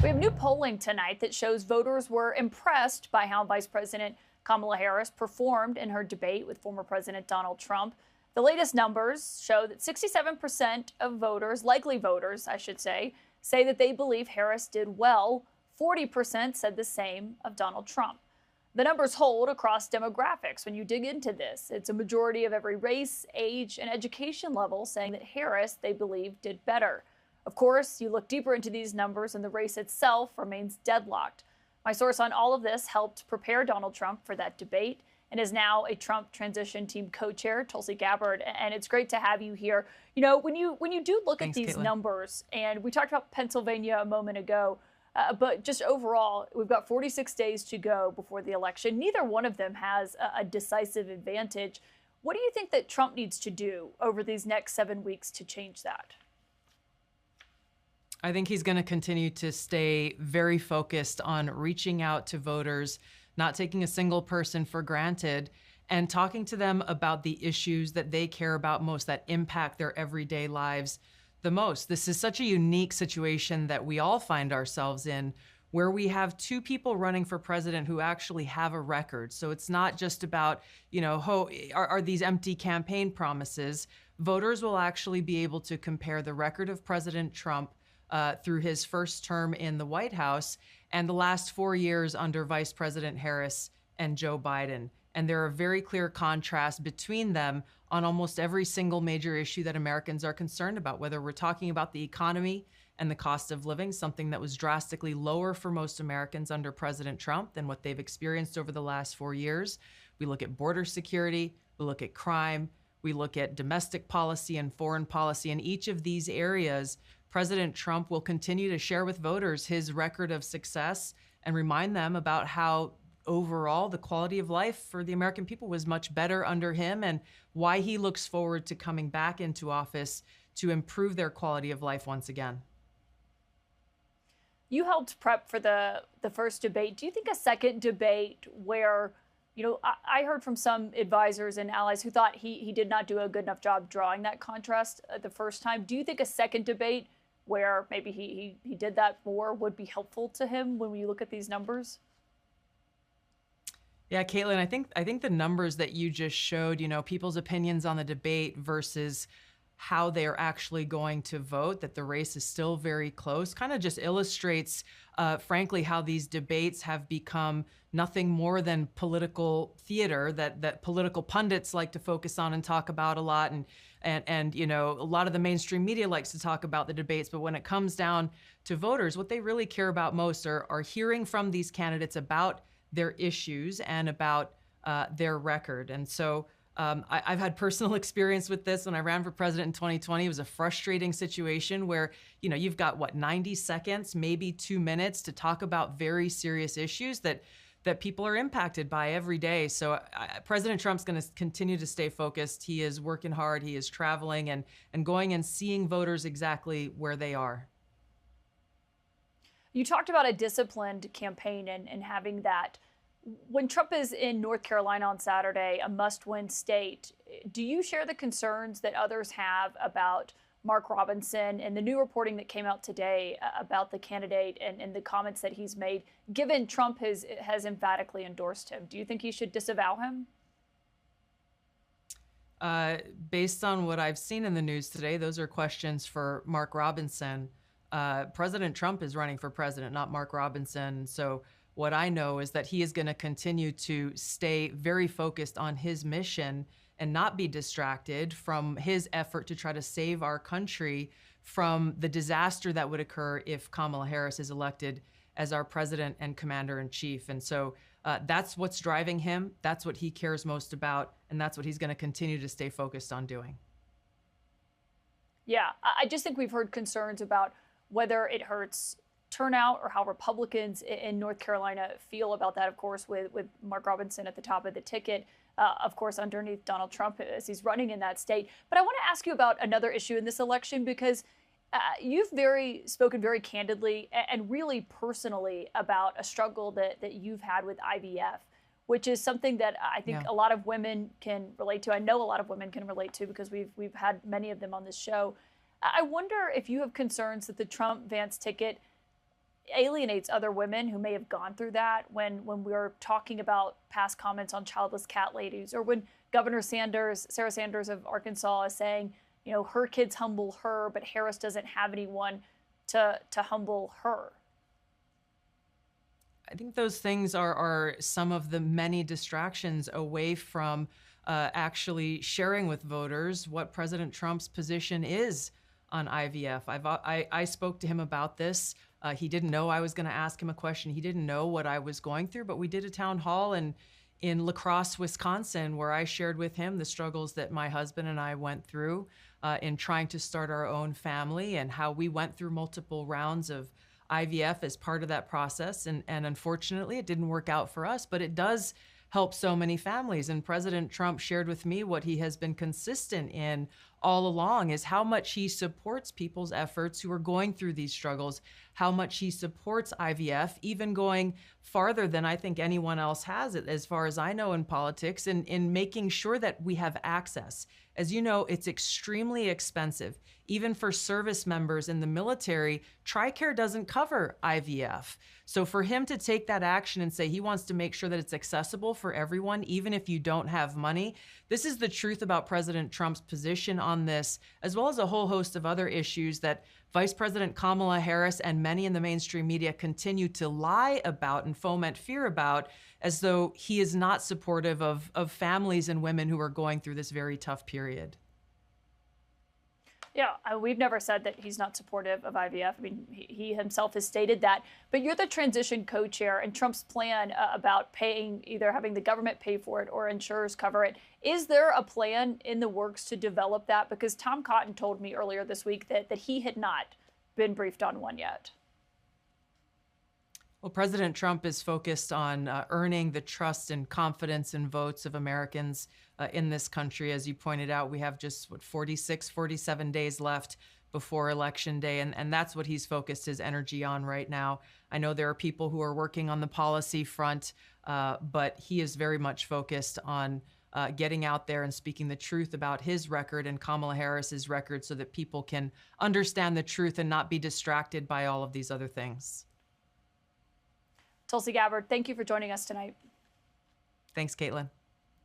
We have new polling tonight that shows voters were impressed by how Vice President Kamala Harris performed in her debate with former President Donald Trump. The latest numbers show that 67% of voters, likely voters, I should say that they believe Harris did well. 40% said the same of Donald Trump. The numbers hold across demographics when you dig into this. It's a majority of every race, age, and education level saying that Harris, they believe, did better. Of course, you look deeper into these numbers and the race itself remains deadlocked. My source on all of this helped prepare Donald Trump for that debate and is now a Trump transition team co-chair, Tulsi Gabbard. And it's great to have you here. You know, when you do look at these numbers, and we talked about Pennsylvania a moment ago, but just overall, we've got 46 days to go before the election. Neither one of them has a decisive advantage. What do you think that Trump needs to do over these next 7 weeks to change that? I think he's going to continue to stay very focused on reaching out to voters, not taking a single person for granted, and talking to them about the issues that they care about most, that impact their everyday lives the most. This is such a unique situation that we all find ourselves in, where we have two people running for president who actually have a record. So it's not just about, are these empty campaign promises? Voters will actually be able to compare the record of President Trump through his first term in the White House and the last 4 years under Vice President Harris and Joe Biden. And there are very clear contrasts between them on almost every single major issue that Americans are concerned about, whether we're talking about the economy and the cost of living, something that was drastically lower for most Americans under President Trump than what they've experienced over the last 4 years. We look at border security, we look at crime, we look at domestic policy and foreign policy. In each of these areas, President Trump will continue to share with voters his record of success and remind them about how overall the quality of life for the American people was much better under him and why he looks forward to coming back into office to improve their quality of life once again. You helped prep for the first debate. Do you think a second debate where, I heard from some advisors and allies who thought he did not do a good enough job drawing that contrast the first time. Do you think a second debate where maybe he did that more would be helpful to him when we look at these numbers? Yeah, Caitlin, I think the numbers that you just showed, people's opinions on the debate versus how they're actually going to vote, that the race is still very close, kind of just illustrates, frankly, how these debates have become nothing more than political theater that political pundits like to focus on and talk about a lot. And a lot of the mainstream media likes to talk about the debates. But when it comes down to voters, what they really care about most are hearing from these candidates about their issues and about their record. And so I've had personal experience with this when I ran for president in 2020. It was a frustrating situation where, you've got 90 seconds, maybe 2 minutes to talk about very serious issues that people are impacted by every day. So President Trump's going to continue to stay focused. He is working hard. He is traveling and going and seeing voters exactly where they are. You talked about a disciplined campaign and having that. When Trump is in North Carolina on Saturday, a must-win state, do you share the concerns that others have about Mark Robinson and the new reporting that came out today about the candidate and the comments that he's made, given Trump has emphatically endorsed him? Do you think he should disavow him? Based on what I've seen in the news today, those are questions for Mark Robinson. President Trump is running for president, not Mark Robinson. So what I know is that he is going to continue to stay very focused on his mission and not be distracted from his effort to try to save our country from the disaster that would occur if Kamala Harris is elected as our president and commander-in-chief. And so that's what's driving him. That's what he cares most about. And that's what he's going to continue to stay focused on doing. Yeah, I just think we've heard concerns about whether it hurts turnout or how Republicans in North Carolina feel about that, of course, with Mark Robinson at the top of the ticket, of course, underneath Donald Trump as he's running in that state. But I want to ask you about another issue in this election, because you've spoken very candidly and really personally about a struggle that you've had with IVF, which is something that I think a lot of women can relate to. I know a lot of women can relate to because we've had many of them on this show. I wonder if you have concerns that the Trump-Vance ticket alienates other women who may have gone through that when we're talking about past comments on childless cat ladies, or when Governor Sarah Sanders of Arkansas is saying, you know, her kids humble her, but Harris doesn't have anyone to humble her. I think those things are some of the many distractions away from actually sharing with voters what President Trump's position is on IVF. I spoke to him about this. He didn't know I was going to ask him a question. He didn't know what I was going through, but we did a town hall in La Crosse, Wisconsin, where I shared with him the struggles that my husband and I went through in trying to start our own family, and how we went through multiple rounds of IVF as part of that process. And unfortunately, it didn't work out for us, but it does help so many families. And President Trump shared with me what he has been consistent in all along, is how much he supports people's efforts who are going through these struggles, how much he supports IVF, even going farther than I think anyone else has, as far as I know, in politics, in making sure that we have access. As you know, it's extremely expensive. Even for service members in the military, TRICARE doesn't cover IVF. So for him to take that action and say he wants to make sure that it's accessible for everyone, even if you don't have money, this is the truth about President Trump's position on this, as well as a whole host of other issues that Vice President Kamala Harris and many in the mainstream media continue to lie about and foment fear about, as though he is not supportive of families and women who are going through this very tough period. Yeah, we've never said that he's not supportive of IVF. I mean, he himself has stated that. But you're the transition co-chair, and Trump's plan about paying, either having the government pay for it or insurers cover it. Is there a plan in the works to develop that? Because Tom Cotton told me earlier this week that he had not been briefed on one yet. Well, President Trump is focused on earning the trust and confidence and votes of Americans in this country. As you pointed out, we have just 47 days left before Election Day, and that's what he's focused his energy on right now. I know there are people who are working on the policy front, but he is very much focused on getting out there and speaking the truth about his record and Kamala Harris's record, so that people can understand the truth and not be distracted by all of these other things. Tulsi Gabbard, thank you for joining us tonight. Thanks, Caitlin.